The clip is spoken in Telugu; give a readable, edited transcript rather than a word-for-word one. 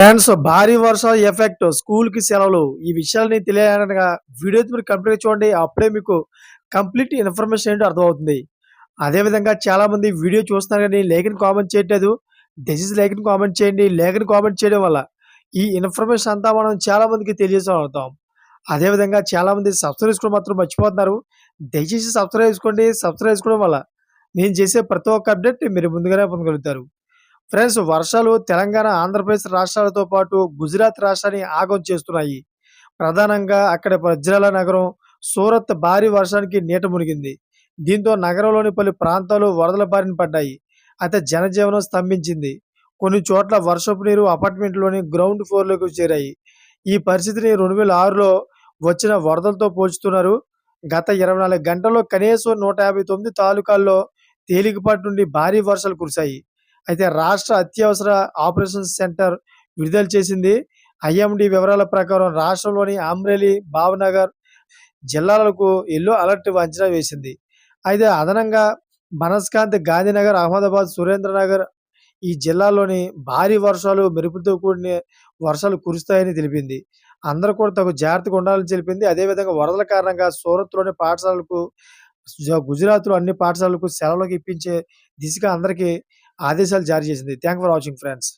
ఫ్రెండ్స్, భారీ వర్షాల ఎఫెక్ట్ స్కూల్‌కి సెలవులు. ఈ విషయాల్ని తెలియాలనగా వీడియో అయితే మీరు కంప్లీట్‌గా చూడండి. అప్పుడే మీకు కంప్లీట్ ఇన్ఫర్మేషన్ ఏంటో అర్థమవుతుంది. అదేవిధంగా చాలామంది వీడియో చూస్తున్నారు గానీ లేఖని కామెంట్ చేయట్లేదు. దయచేసి లేఖని కామెంట్ చేయండి. లేఖని కామెంట్ చేయడం వల్ల ఈ ఇన్ఫర్మేషన్ అంతా మనం చాలా మందికి తెలియజేయగలుగుతాం. అదేవిధంగా చాలామంది సబ్స్క్రైబ్ చేసుకోవడం మాత్రం మర్చిపోతున్నారు. దయచేసి సబ్స్క్రైబ్ చేసుకోండి. సబ్స్క్రైబ్ చేసుకోవడం వల్ల నేను చేసే ప్రతి ఒక్క అప్డేట్ మీరు ముందుగానే పొందగలుగుతారు. ఫ్రెండ్స్, వర్షాలు తెలంగాణ, ఆంధ్రప్రదేశ్ రాష్ట్రాలతో పాటు గుజరాత్ రాష్ట్రాన్ని ఆగం చేస్తున్నాయి. ప్రధానంగా అక్కడ వజ్రాల నగరం సూరత్ భారీ వర్షానికి నీట మునిగింది. దీంతో నగరంలోని పలు ప్రాంతాలు వరదల బారిన పడ్డాయి. అయితే జనజీవనం స్తంభించింది. కొన్ని చోట్ల వర్షపు నీరు అపార్ట్మెంట్లోని గ్రౌండ్ ఫ్లోర్‌లోకి చేరాయి. ఈ పరిస్థితిని 2006లో వచ్చిన వరదలతో పోల్చుతున్నారు. గత 24 గంటల్లో కనీసం 159 తాలూకాల్లో తేలికపాటి నుండి భారీ వర్షాలు కురిశాయి. అయితే రాష్ట్ర అత్యవసర ఆపరేషన్స్ సెంటర్ విడుదల చేసింది. ఐఎండీ వివరాల ప్రకారం రాష్ట్రంలోని అమ్రేలీ, భావనగర్ జిల్లాలకు యెల్లో అలర్ట్ అంచనా వేసింది. అయితే అదనంగా బనస్కాంత్, గాంధీనగర్, అహ్మదాబాద్, సురేంద్రనగర్ ఈ జిల్లాల్లోని భారీ వర్షాలు, మెరుపులతో కూడిన వర్షాలు కురుస్తాయని తెలిపింది. అందరూ కూడా తగు జాగ్రత్తగా ఉండాలని తెలిపింది. అదేవిధంగా వరదల కారణంగా సూరత్‌లోని పాఠశాలలకు, గుజరాత్‌లో అన్ని పాఠశాలలకు సెలవులకు ఇప్పించే దిశగా అందరికీ ఆదేశాలు జారీ చేసింది. Thank for watching friends.